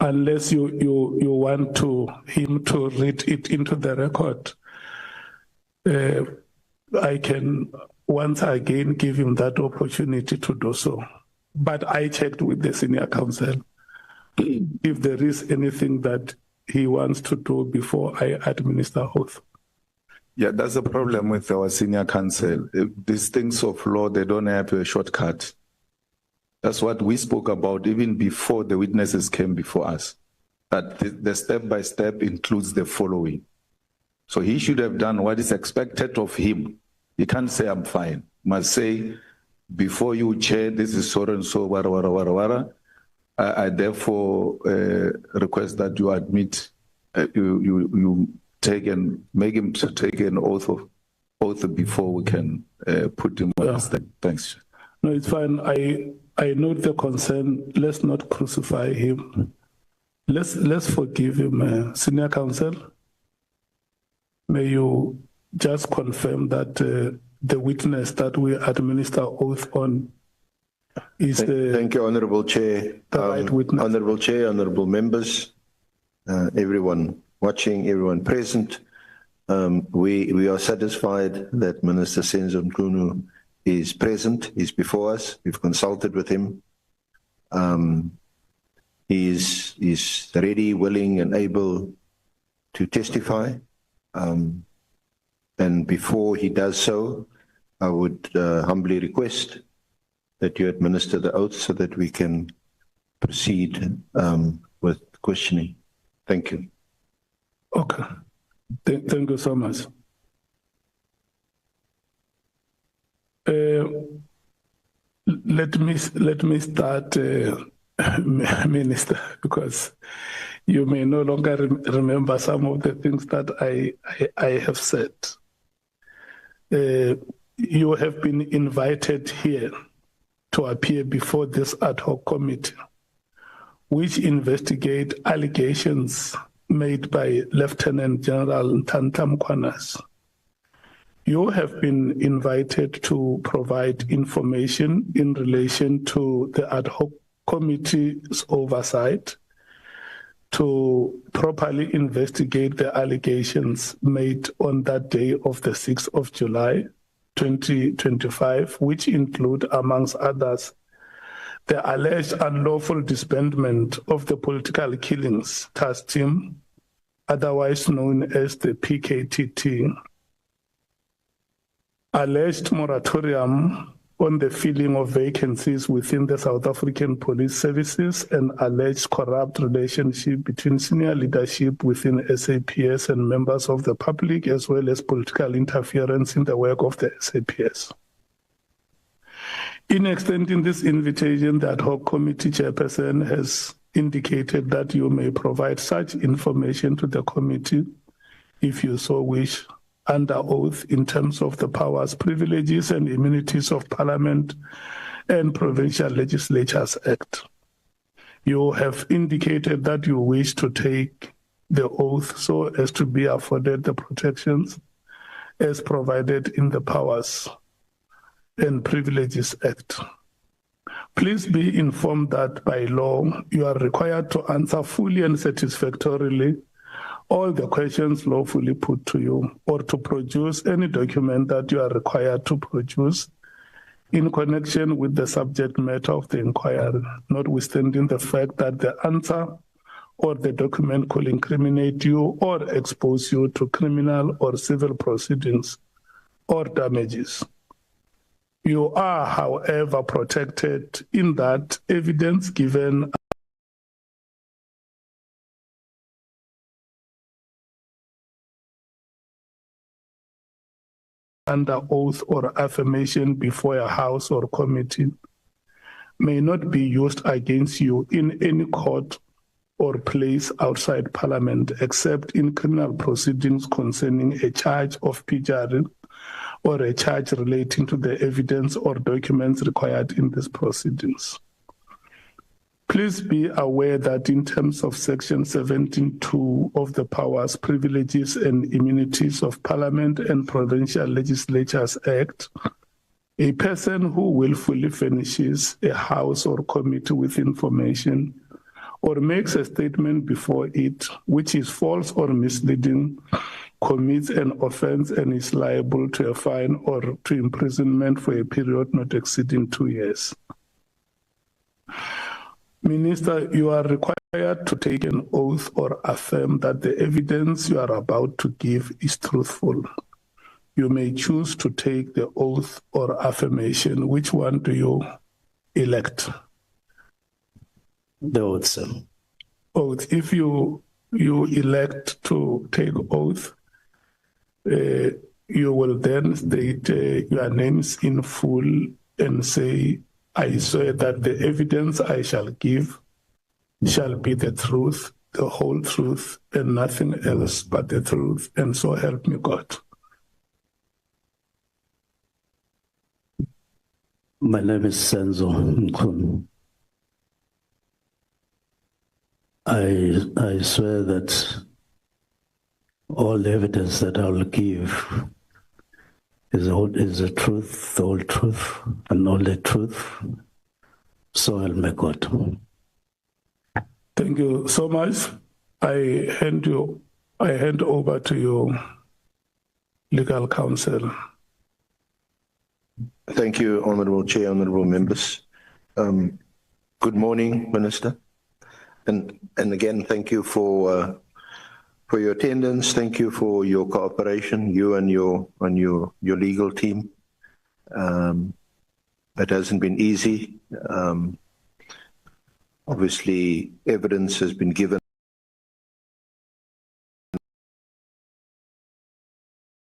unless you want him to read it into the record, I can once again give him that opportunity to do so. But I checked with the senior counsel if there is anything that he wants to do before I administer oath. Yeah, that's the problem with our senior counsel. These things of law, they don't have a shortcut. That's what we spoke about even before the witnesses came before us. That the step-by-step includes the following. So he should have done what is expected of him. He can't say, I'm fine. He must say, before you chair, this is so and so, wara, wara, wara, wara. I therefore request that you admit, you take and make him to take an oath before we can put him on the stand. Thanks. No, it's fine. I note the concern. Let's not crucify him. Let's forgive him. Senior counsel, may you just confirm that the witness that we administer oath on is Thank you, Honorable Chair. Right witness. Honorable Chair, honorable members, everyone watching, everyone present. We are satisfied that Minister Senzo Mchunu is present, is before us. We've consulted with him. He is ready, willing, and able to testify. And before he does so, I would humbly request that you administer the oath so that we can proceed with questioning. Thank you. Okay. Thank you so much. Let me start, Minister, because you may no longer remember some of the things that I have said. You have been invited here to appear before this ad hoc committee, which investigate allegations made by Lieutenant General Senzo Mchunu. You have been invited to provide information in relation to the ad hoc committee's oversight, to properly investigate the allegations made on that day of the 6th of July, 2025, which include, amongst others, the alleged unlawful disbandment of the political killings task team, otherwise known as the PKTT, alleged moratorium on the filling of vacancies within the South African Police Services, and alleged corrupt relationship between senior leadership within SAPS and members of the public, as well as political interference in the work of the SAPS. In extending this invitation, the ad hoc committee chairperson has indicated that you may provide such information to the committee if you so wish, under oath, in terms of the powers, privileges, and immunities of Parliament and Provincial Legislatures Act. You have indicated that you wish to take the oath so as to be afforded the protections as provided in the Powers and Privileges Act. Please be informed that by law, you are required to answer fully and satisfactorily all the questions lawfully put to you, or to produce any document that you are required to produce in connection with the subject matter of the inquiry, notwithstanding the fact that the answer or the document could incriminate you or expose you to criminal or civil proceedings or damages. You are, however, protected in that evidence given under oath or affirmation before a house or committee may not be used against you in any court or place outside Parliament, except in criminal proceedings concerning a charge of perjury or a charge relating to the evidence or documents required in these proceedings. Please be aware that in terms of Section 17(2) of the Powers, Privileges and Immunities of Parliament and Provincial Legislatures Act, a person who willfully furnishes a house or committee with information or makes a statement before it which is false or misleading, commits an offence and is liable to a fine or to imprisonment for a period not exceeding 2 years. Minister, you are required to take an oath or affirm that the evidence you are about to give is truthful. You may choose to take the oath or affirmation. Which one do you elect? The oath, sir. Oath. If you elect to take oath, you will then state your names in full and say, I swear that the evidence I shall give shall be the truth, the whole truth, and nothing else but the truth, and so help me God. My name is Senzo Mchunu. I swear that all the evidence that I will give is the truth, the whole truth, and all the truth. So help me God. Thank you so much. I hand over to your legal counsel. Thank you, Honourable Chair, Honourable Members. Good morning, Minister. And again, thank you for your attendance. Thank you for your cooperation, you and your legal team. It hasn't been easy. Obviously, evidence has been given.